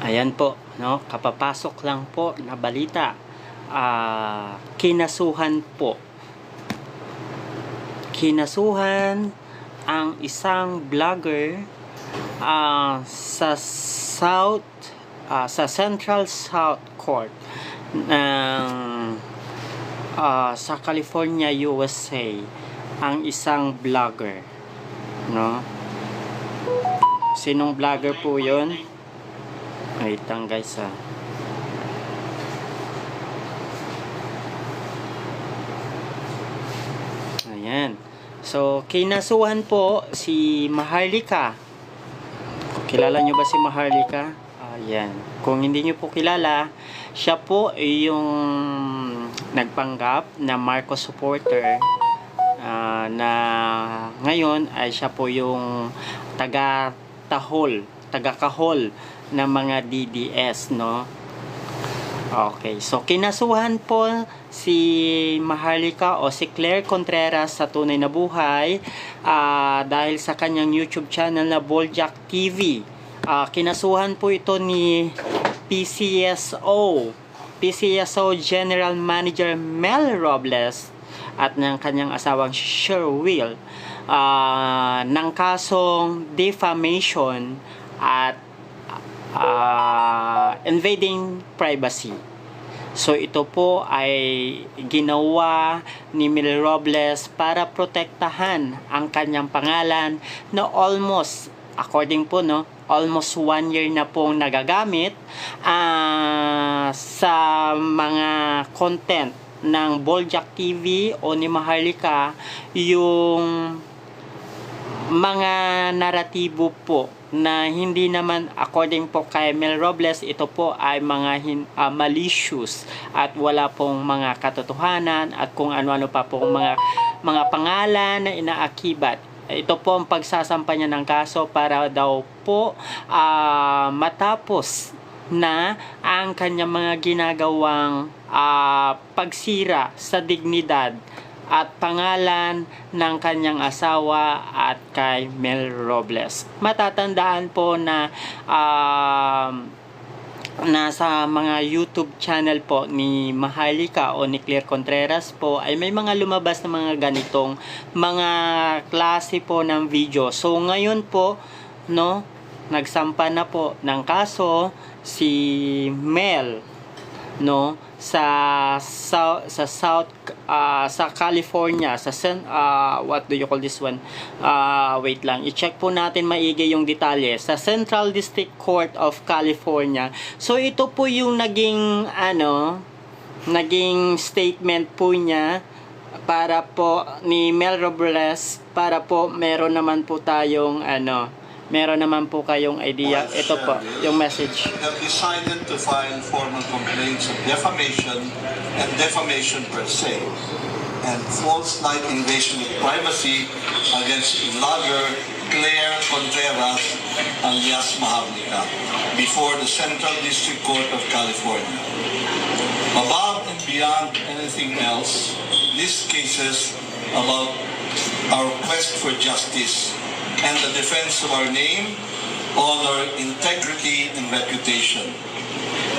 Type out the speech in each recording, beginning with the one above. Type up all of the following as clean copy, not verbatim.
Ayan po, no? Kapapasok lang po na balita. Kinasuhan po. Kinasuhan ang isang vlogger sa Central South Court ng sa California, USA, ang isang vlogger, no? Sinong vlogger po 'yon? Wait lang guys Ayan. So, kinasuhan po si Maharlika. Kilala nyo ba si Maharlika? Ayan. Kung hindi nyo po kilala, siya po ay yung nagpanggap na Marcos supporter na ngayon ay siya po yung taga-kahol ng mga DDS, no? Okay, so kinasuhan po si Maharlika o si Claire Contreras sa Tunay na Buhay dahil sa kanyang YouTube channel na Boljak TV. Kinasuhan po ito ni PCSO General Manager Mel Robles at ng kanyang asawang Sherwill ng kasong defamation at invading privacy. So ito po ay ginawa ni Mel Robles para protektahan ang kanyang pangalan na almost 1 year na pong nagagamit sa mga content ng Boljak TV o ni Maharlika, yung mga naratibo po na hindi naman according po kay Mel Robles, ito po ay mga malicious at wala pong mga katotohanan at kung ano-ano pa po mga pangalan na inaakibat. Ito po ang pagsasampa niya ng kaso para daw po matapos na ang kanyang mga ginagawang pagsira sa dignidad at pangalan ng kanyang asawa at kay Mel Robles. Matatandaan po na nasa mga YouTube channel po ni Maharlika o ni Claire Contreras po ay may mga lumabas na mga ganitong mga klase po ng video. So ngayon po, no, nagsampa na po ng kaso si Mel, no, sa California, what do you call this one? Wait lang, i-check po natin maigi yung detalye. Sa Central District Court of California. So ito po yung naging statement po niya para po ni Mel Robles, para po meron naman po kayong idea. Ito po, yung message. Have decided to file formal complaints of defamation and defamation per se, and false light invasion of privacy against vlogger Claire Contreras alias Maharlika before the Central District Court of California. Above and beyond anything else, these cases about our quest for justice and the defense of our name, honor, integrity, and reputation.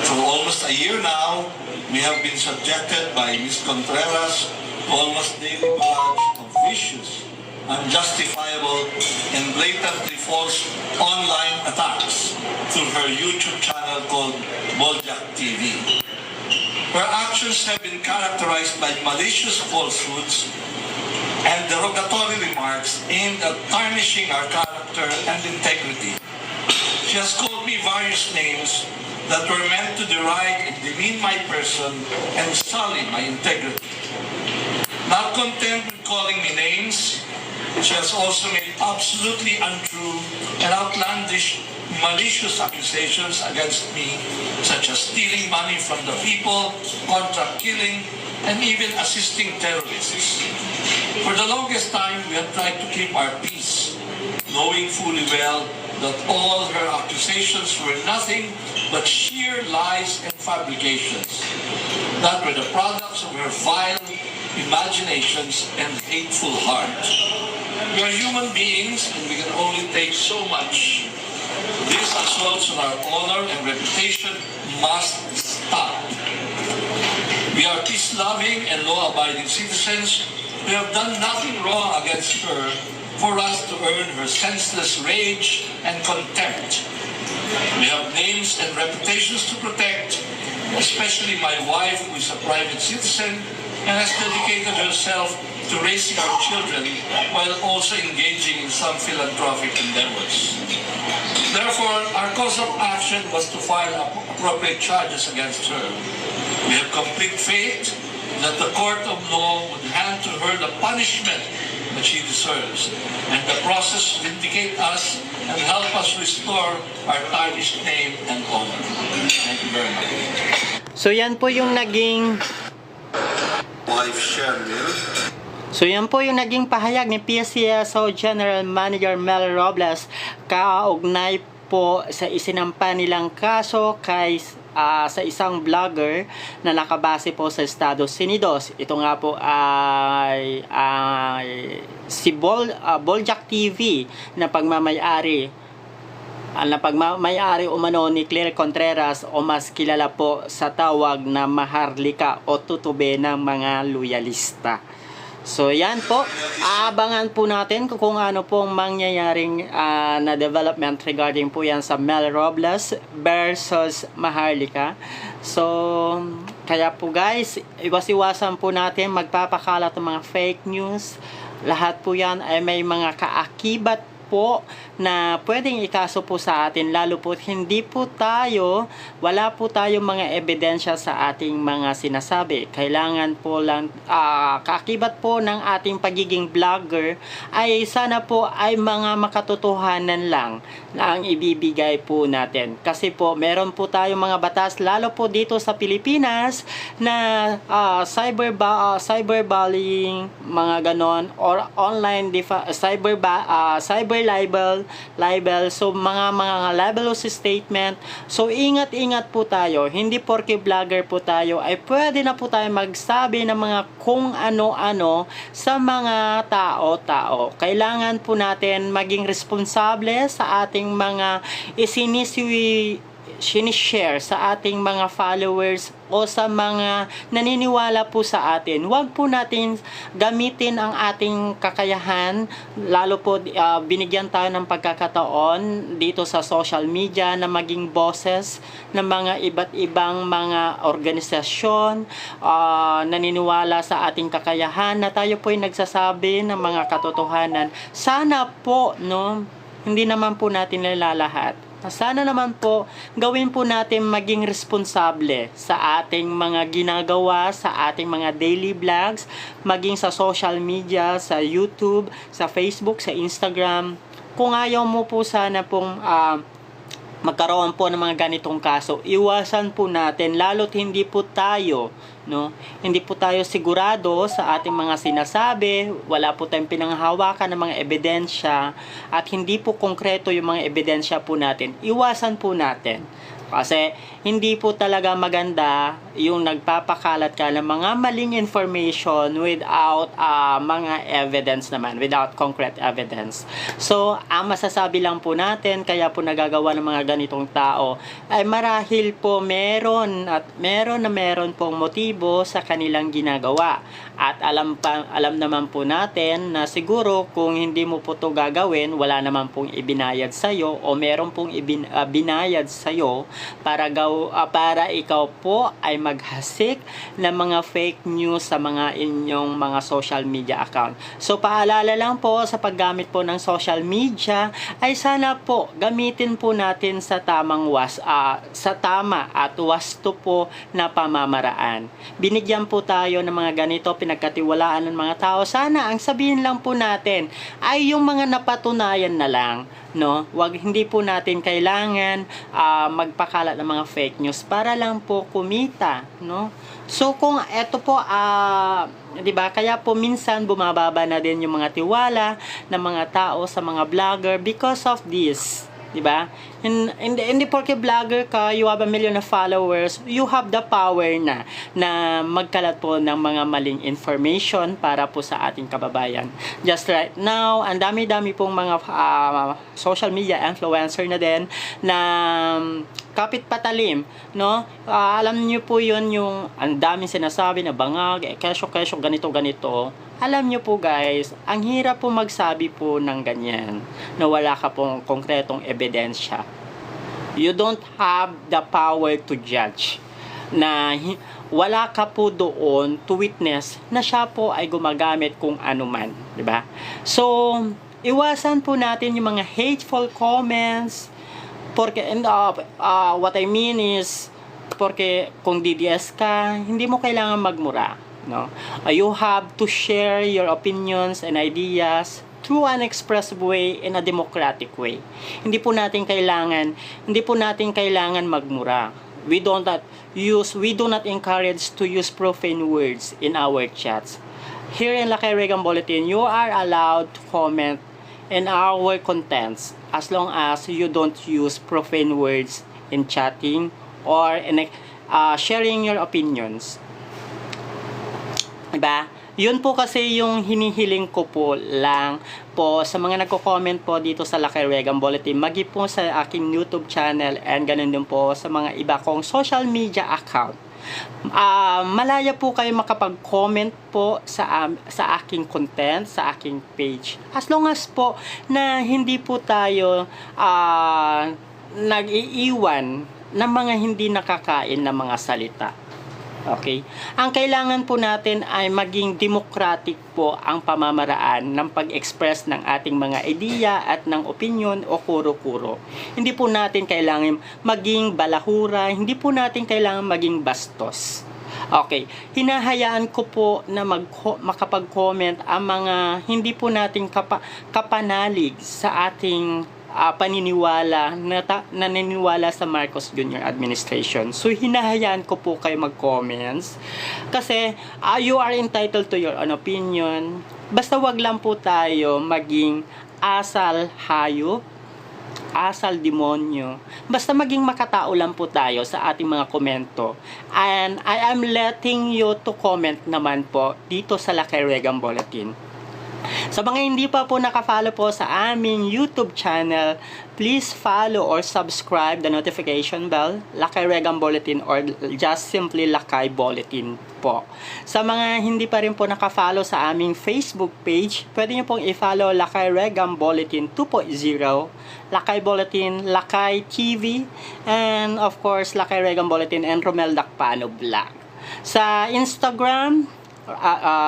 For almost a year now, we have been subjected by Ms. Contreras to almost daily barrage of vicious, unjustifiable, and blatantly false online attacks through her YouTube channel called Boljak TV. Her actions have been characterized by malicious falsehoods and derogatory remarks aimed at tarnishing our character and integrity. She has called me various names that were meant to deride and demean my person and sully my integrity. Not content with calling me names, she has also made absolutely untrue and outlandish malicious accusations against me, such as stealing money from the people, contract killing, and even assisting terrorists. For the longest time, we have tried to keep our peace, knowing fully well that all her accusations were nothing but sheer lies and fabrications that were the products of her vile imaginations and hateful heart. We are human beings and we can only take so much. This as assaults on our honor and reputation must stop. We are peace-loving and law-abiding citizens. We have done nothing wrong against her for us to earn her senseless rage and contempt. We have names and reputations to protect, especially my wife, who is a private citizen and has dedicated herself to raising our children while also engaging in some philanthropic endeavors. Therefore, our course of action was to file appropriate charges against her. We have complete faith that the court of law would hand to her the punishment that she deserves, and the process vindicate us and help us restore our tarnished name and honor. Thank you very much. So yan po yung naging pahayag ni PCSO General Manager Mel Robles kaugnay po sa isinampa nilang kaso kay sa isang vlogger na nakabase po sa Estados Unidos. Ito nga po ay si Boljak TV na pagmamayari umano ni Claire Contreras o mas kilala po sa tawag na Maharlika o tutube ng mga loyalista. So yan po, aabangan po natin kung ano pong mangyayaring na development regarding po yan sa Mel Robles versus Maharlika. So kaya po guys, iwas-iwasan po natin magpapakalat ng mga fake news. Lahat po yan ay may mga kaakibat po na pwedeng ikaso po sa atin, lalo po wala po tayo mga ebidensya sa ating mga sinasabi. Kailangan po lang kaakibat po ng ating pagiging vlogger ay sana po ay mga makatotohanan lang na ang ibibigay po natin. Kasi po meron po tayong mga batas, lalo po dito sa Pilipinas, na cyberbullying, mga ganon, or online cyber libel, so mga libelous statement. So ingat po tayo, hindi porke vlogger po tayo ay pwede na po tayo magsabi ng mga kung ano-ano sa mga tao. Kailangan po natin maging responsable sa ating mga sinishare sa ating mga followers o sa mga naniniwala po sa atin. Huwag po natin gamitin ang ating kakayahan, lalo po binigyan tayo ng pagkakataon dito sa social media na maging bosses ng mga iba't ibang mga organisasyon naniniwala sa ating kakayahan, na tayo po ay nagsasabi ng mga katotohanan. Sana po, hindi naman po natin nilalahat. Sana naman po, gawin po natin maging responsable sa ating mga ginagawa, sa ating mga daily vlogs, maging sa social media, sa YouTube, sa Facebook, sa Instagram. Kung ayaw mo po sana pong magkaroon po ng mga ganitong kaso, iwasan po natin, lalo't hindi po tayo sigurado sa ating mga sinasabi, wala po tayong pinanghahawakan ng mga ebidensya, at hindi po konkreto yung mga ebidensya po natin, iwasan po natin. Kasi hindi po talaga maganda yung nagpapakalat ka ng mga maling information without mga evidence naman, without concrete evidence. So, ang masasabi lang po natin, kaya po nagagawa ng mga ganitong tao, ay marahil po meron pong motibo sa kanilang ginagawa. At alam naman po natin na siguro kung hindi mo po ito gagawin, wala naman pong ibinayad sa'yo o meron pong binayad sa'yo para ikaw po ay maghasik ng mga fake news sa mga inyong mga social media account. So paalala lang po sa paggamit po ng social media ay sana po gamitin po natin sa tama at wasto po na pamamaraan. Binigyan po tayo ng mga ganito, pinagkatiwalaan ng mga tao. Sana ang sabihin lang po natin ay yung mga napatunayan na lang, hindi po natin kailangan magpakalat ng mga fake news para lang po kumita, So kung eto po 'di ba, kaya po minsan bumababa na din yung mga tiwala ng mga tao sa mga vlogger because of this, 'di ba? Hindi porke vlogger ka, you have a million of followers, you have the power na magkalat po ng mga maling information para po sa ating kababayan. Just right now, ang dami-dami pong mga social media influencer na din na kapit patalim, no? Alam niyo po yun, yung ang daming sinasabi na bangag, kesyo, ganito. Alam niyo po guys, ang hirap po magsabi po ng ganyan na wala ka pong konkretong ebidensya. You don't have the power to judge na wala ka po doon to witness na siya po ay gumagamit kung ano man, di ba? So, iwasan po natin yung mga hateful comments porque what I mean is porque kung DDS ka, hindi mo kailangan magmura, no? You have to share your opinions and ideas through an expressive way in a democratic way. Hindi po natin kailangan magmura. We do not encourage to use profane words in our chats. Here in Lakay Regan Bulletin, you are allowed to comment in our contents as long as you don't use profane words in chatting or in sharing your opinions. Diba? Yun po kasi yung hinihiling ko po lang po sa mga nagko-comment po dito sa Lakay Regan Bulletin, magi po sa aking YouTube channel and ganun din po sa mga iba kong social media account. Malaya po kayo makapag-comment po sa aking content, sa aking page. As long as po na hindi po tayo nag-iiwan ng mga hindi nakakain na mga salita. Okay? Ang kailangan po natin ay maging democratic po ang pamamaraan ng pag-express ng ating mga ideya at ng opinion o kuro-kuro. Hindi po natin kailangan maging balahura, hindi po natin kailangan maging bastos. Okay, hinahayaan ko po na makapag-comment ang mga hindi po natin kapanalig sa ating paniniwala naniniwala sa Marcos Jr. administration. So hinahayaan ko po kayo mag-comments kasi you are entitled to your own opinion. Basta wag lang po tayo maging asal hayop, asal demonyo. Basta maging makatao lang po tayo sa ating mga komento. And I am letting you to comment naman po dito sa Lakay Regan Bulletin. Sa mga hindi pa po naka-follow po sa aming YouTube channel, please follow or subscribe the notification bell, Lakay Regan Bulletin or just simply Lakay Bulletin po. Sa mga hindi pa rin po naka-follow sa aming Facebook page, pwede nyo pong i-follow Lakay Regan Bulletin 2.0, Lakay Bulletin, Lakay TV, and of course Lakay Regan Bulletin and Romel Dakpano Vlog. Sa Instagram,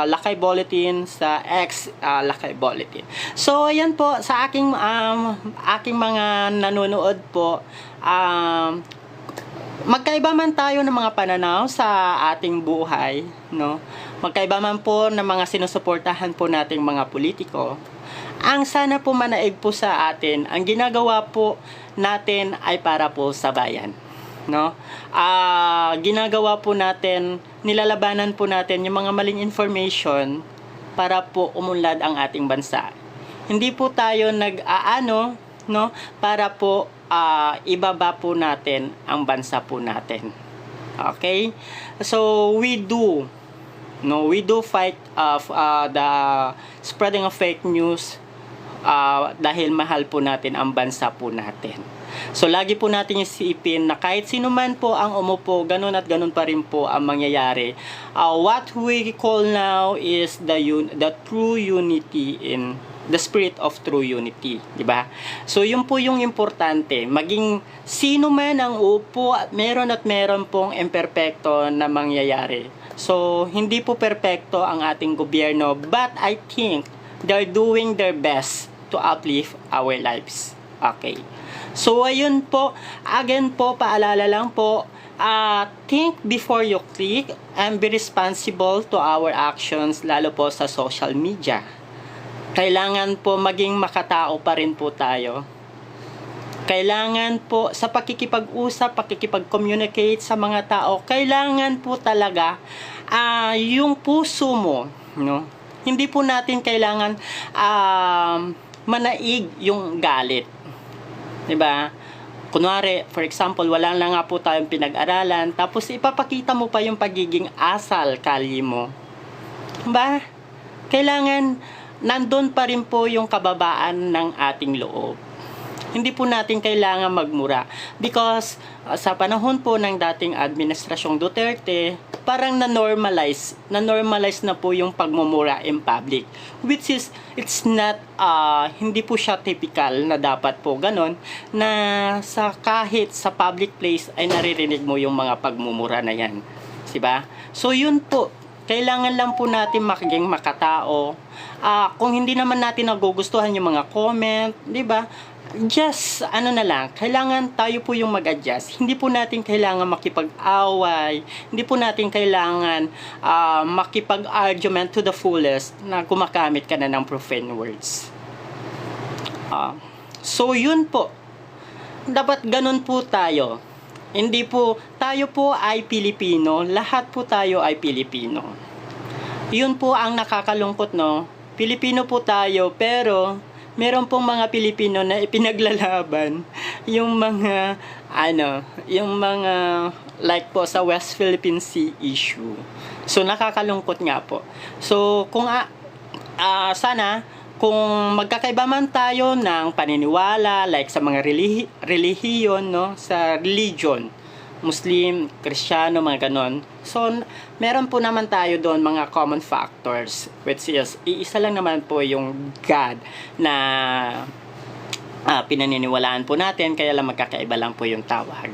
Lakay Bulletin, sa X, Lakay Bulletin. So ayan po sa aking mga nanonood po, magkaiba man tayo ng mga pananaw sa ating buhay, no? Magkaiba man po ng mga sinusuportahan po nating mga politiko. Ang sana po manaig po sa atin, ang ginagawa po natin ay para po sa bayan, no? Ginagawa po natin, nilalabanan po natin yung mga maling information para po umunlad ang ating bansa. Hindi po tayo no, para po ibaba po natin ang bansa po natin. Okay? So we do fight the spreading of fake news dahil mahal po natin ang bansa po natin. So lagi po natin isipin na kahit sino man po ang umupo, ganun at ganun pa rin po ang mangyayari. What we call now is the true unity in the spirit of true unity, di ba? So yun po yung importante, maging sino man ang upo at meron pong imperfecto na mangyayari. So hindi po perpekto ang ating gobyerno, but I think they're doing their best to uplift our lives. Okay. So ayun po, again po, paalala lang po, think before you click and be responsible to our actions, lalo po sa social media. Kailangan po maging makatao pa rin po tayo. Kailangan po sa pakikipag-usap, pakikipag-communicate sa mga tao, kailangan po talaga yung puso mo, no? Hindi po natin kailangan manaig yung galit. 'Di ba? kunwari, for example, wala na nga po tayong pinag-aralan, tapos ipapakita mo pa yung pagiging asal kalye mo. Ba? Kailangan nandun pa rin po yung kababaan ng ating loob. Hindi po natin kailangan magmura because sa panahon po ng dating administrasyong Duterte, parang na-normalize na po yung pagmumura in public, which is it's not hindi po siya typical na dapat po ganon na sa kahit sa public place ay naririnig mo yung mga pagmumura na yan, diba? So yun po, kailangan lang po natin maging makatao. Kung hindi naman natin nagugustuhan yung mga comment, di ba? Just, na lang, kailangan tayo po yung mag-adjust. Hindi po natin kailangan makipag-away. Hindi po natin kailangan makipag-argument to the fullest na gumagamit ka na ng profane words. So, yun po. Dapat ganun po tayo. Hindi po, tayo po ay Pilipino. Lahat po tayo ay Pilipino. Yun po ang nakakalungkot, no? Pilipino po tayo, pero meron pong mga Pilipino na ipinaglalaban yung mga yung mga like po sa West Philippine Sea issue. So nakakalungkot nga po. So kung sana kung magkakaiba man tayo ng paniniwala like sa mga relihiyon, no, sa religion, Muslim, Kristiyano, mga ganon. So, meron po naman tayo doon mga common factors, which is, iisa lang naman po yung God na pinaniniwalaan po natin, kaya lang magkakaiba lang po yung tawag.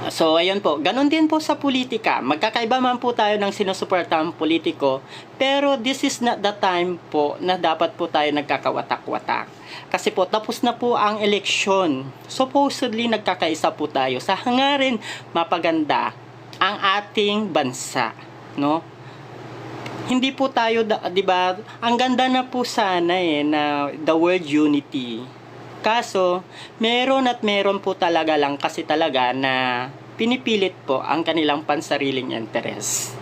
So, ayun po. Ganon din po sa politika. Magkakaiba man po tayo ng sinusuportahang politiko, pero this is not the time po na dapat po tayo nagkakawatak-watak. Kasi po, tapos na po ang eleksyon. Supposedly, nagkakaisa po tayo sa hangarin mapaganda ang ating bansa. No? Hindi po tayo, di ba? Ang ganda na po sana na the word unity. Kaso, meron po talaga lang kasi talaga na pinipilit po ang kanilang pansariling interes.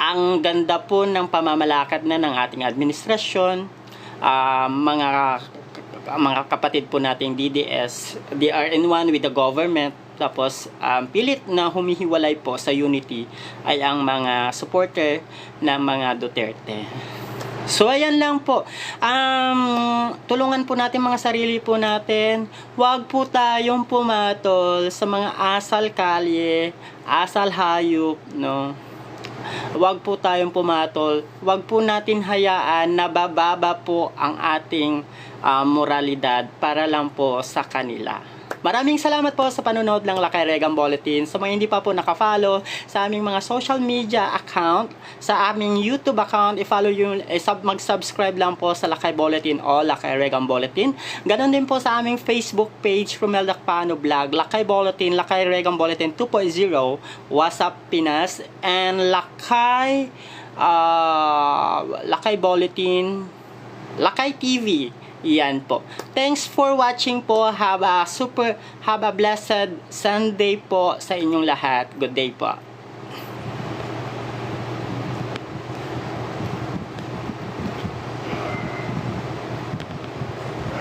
Ang ganda po ng pamamalakad na ng ating administrasyon, mga kapatid po nating DDS, they are in one with the government. Tapos, pilit na humihiwalay po sa unity ay ang mga supporter ng mga Duterte. So, ayan lang po. Tulungan po natin mga sarili po natin. Huwag po tayong pumatol sa mga asal kalye, asal hayop, no? Huwag po tayong pumatol. Huwag po natin hayaan na bababa po ang ating moralidad para lang po sa kanila. Maraming salamat po sa panonood ng Lakay Regan Bulletin. Sa mga hindi pa po nakafollow sa aming mga social media account, sa aming YouTube account, i-follow yung, mag-subscribe lang po sa Lakay Bulletin o Lakay Regan Bulletin. Ganon din po sa aming Facebook page, Romel Dacpano Vlog, Lakay Bulletin, Lakay Regan Bulletin 2.0, WhatsApp Pinas, and Lakay Bulletin, Lakay TV. Yan po. Thanks for watching po. Have a blessed Sunday po sa inyong lahat. Good day po.